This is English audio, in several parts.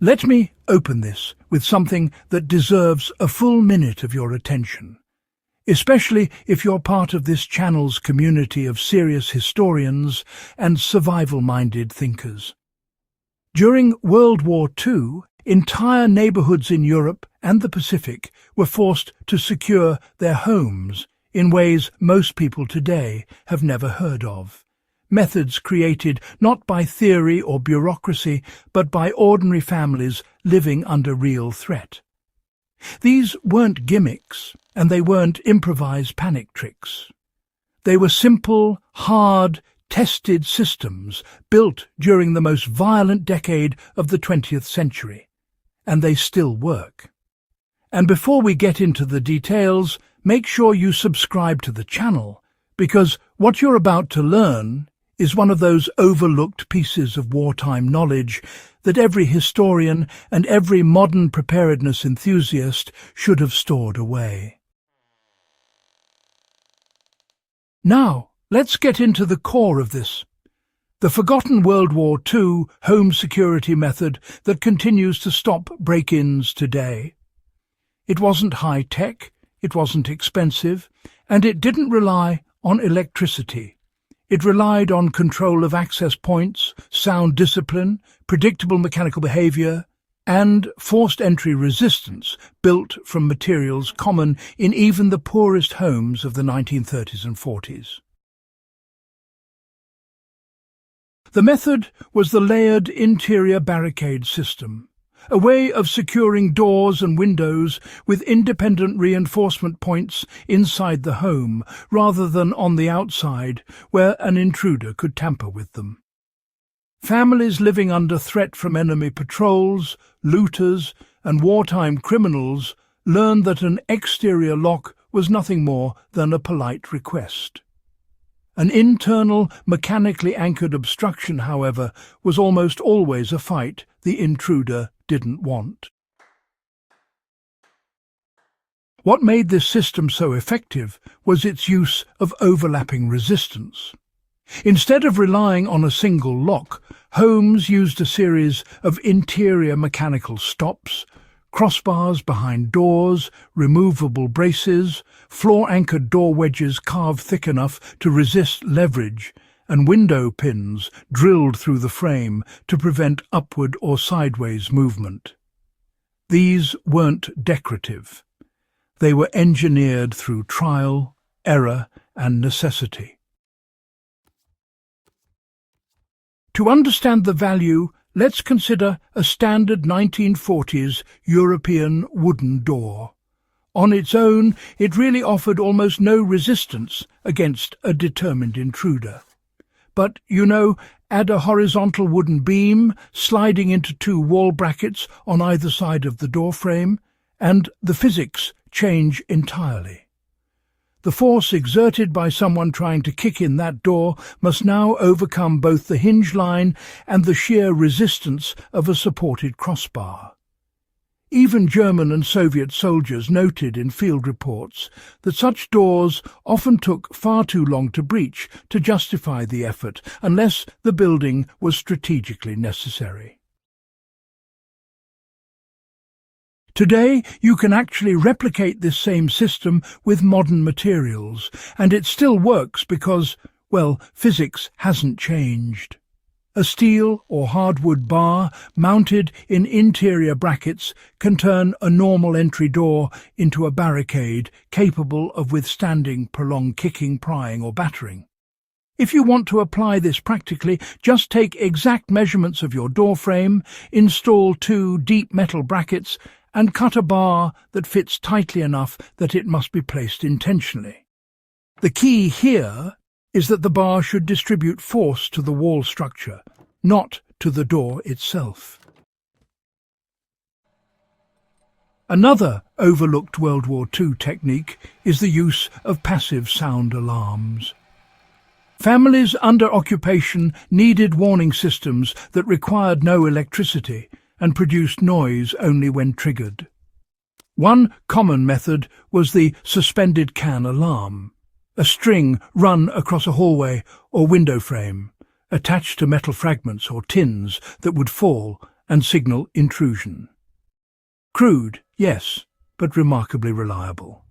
Let me open this with something that deserves a full minute of your attention, especially if you're part of this channel's community of serious historians and survival-minded thinkers. During World War II, entire neighborhoods in Europe and the Pacific were forced to secure their homes in ways most people today have never heard of. Methods created not by theory or bureaucracy, but by ordinary families living under real threat. These weren't gimmicks, and they weren't improvised panic tricks. They were simple, hard, tested systems built during the most violent decade of the 20th century, and they still work. And before we get into the details, make sure you subscribe to the channel, because what you're about to learn is one of those overlooked pieces of wartime knowledge that every historian and every modern preparedness enthusiast should have stored away. Now, let's get into the core of this, the forgotten World War II home security method that continues to stop break-ins today. It wasn't high-tech, it wasn't expensive, and it didn't rely on electricity. It relied on control of access points, sound discipline, predictable mechanical behavior, and forced entry resistance built from materials common in even the poorest homes of the 1930s and 40s. The method was the layered interior barricade system, a way of securing doors and windows with independent reinforcement points inside the home rather than on the outside where an intruder could tamper with them. Families living under threat from enemy patrols, looters, and wartime criminals learned that an exterior lock was nothing more than a polite request. An internal, mechanically anchored obstruction, however, was almost always a fight the intruder didn't want. What made this system so effective was its use of overlapping resistance. Instead of relying on a single lock, homes used a series of interior mechanical stops, crossbars behind doors, removable braces, floor-anchored door wedges carved thick enough to resist leverage, and window pins drilled through the frame to prevent upward or sideways movement. These weren't decorative. They were engineered through trial, error, and necessity. To understand the value, let's consider a standard 1940s European wooden door. On its own, it really offered almost no resistance against a determined intruder. But, add a horizontal wooden beam sliding into two wall brackets on either side of the doorframe, and the physics change entirely. The force exerted by someone trying to kick in that door must now overcome both the hinge line and the sheer resistance of a supported crossbar. Even German and Soviet soldiers noted in field reports that such doors often took far too long to breach to justify the effort unless the building was strategically necessary. Today, you can actually replicate this same system with modern materials, and it still works because, physics hasn't changed. A steel or hardwood bar mounted in interior brackets can turn a normal entry door into a barricade capable of withstanding prolonged kicking, prying, or battering. If you want to apply this practically, just take exact measurements of your door frame, install two deep metal brackets, and cut a bar that fits tightly enough that it must be placed intentionally. The key here is that the bar should distribute force to the wall structure, not to the door itself. Another overlooked World War II technique is the use of passive sound alarms. Families under occupation needed warning systems that required no electricity and produced noise only when triggered. One common method was the suspended can alarm, a string run across a hallway or window frame, attached to metal fragments or tins that would fall and signal intrusion. Crude, yes, but remarkably reliable.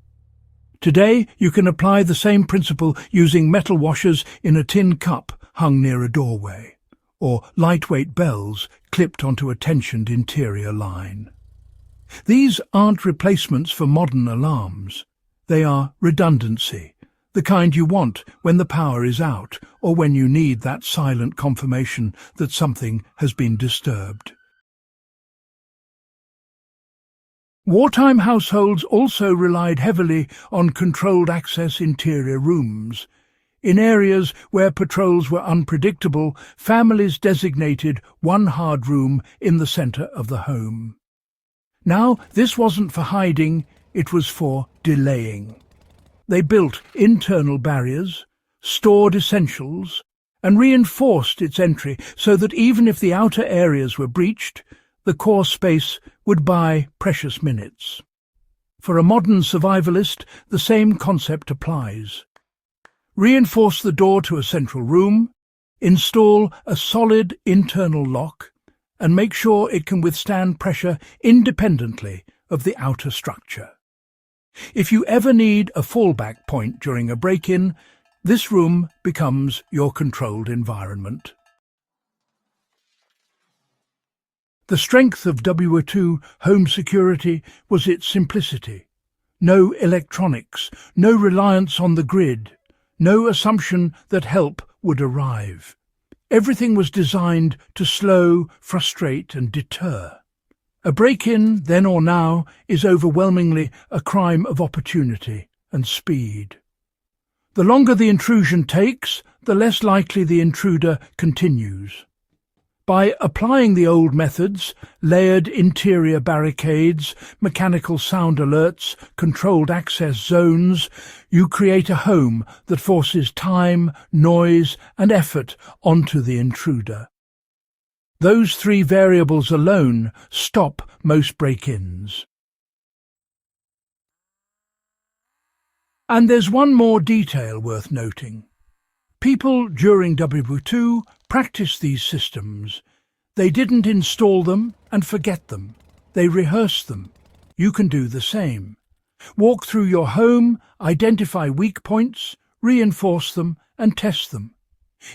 Today, you can apply the same principle using metal washers in a tin cup hung near a doorway, or lightweight bells clipped onto a tensioned interior line. These aren't replacements for modern alarms. They are redundancy, the kind you want when the power is out or when you need that silent confirmation that something has been disturbed. Wartime households also relied heavily on controlled access interior rooms. In areas where patrols were unpredictable, families designated one hard room in the center of the home. Now, this wasn't for hiding, it was for delaying. They built internal barriers, stored essentials, and reinforced its entry so that even if the outer areas were breached, the core space would buy precious minutes. For a modern survivalist, the same concept applies. Reinforce the door to a central room, install a solid internal lock, and make sure it can withstand pressure independently of the outer structure. If you ever need a fallback point during a break-in, this room becomes your controlled environment. The strength of WWII home security was its simplicity. No electronics, no reliance on the grid, no assumption that help would arrive. Everything was designed to slow, frustrate, and deter. A break-in, then or now, is overwhelmingly a crime of opportunity and speed. The longer the intrusion takes, the less likely the intruder continues. By applying the old methods, layered interior barricades, mechanical sound alerts, controlled access zones, you create a home that forces time, noise, and effort onto the intruder. Those three variables alone stop most break-ins. And there's one more detail worth noting. People during WWII practiced these systems. They didn't install them and forget them. They rehearsed them. You can do the same. Walk through your home, identify weak points, reinforce them, and test them.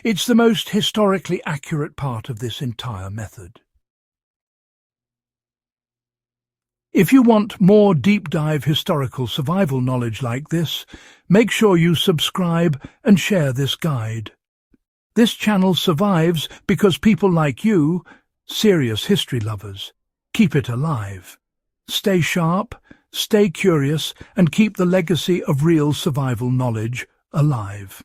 It's the most historically accurate part of this entire method. If you want more deep-dive historical survival knowledge like this, make sure you subscribe and share this guide. This channel survives because people like you, serious history lovers, keep it alive. Stay sharp, stay curious, and keep the legacy of real survival knowledge alive.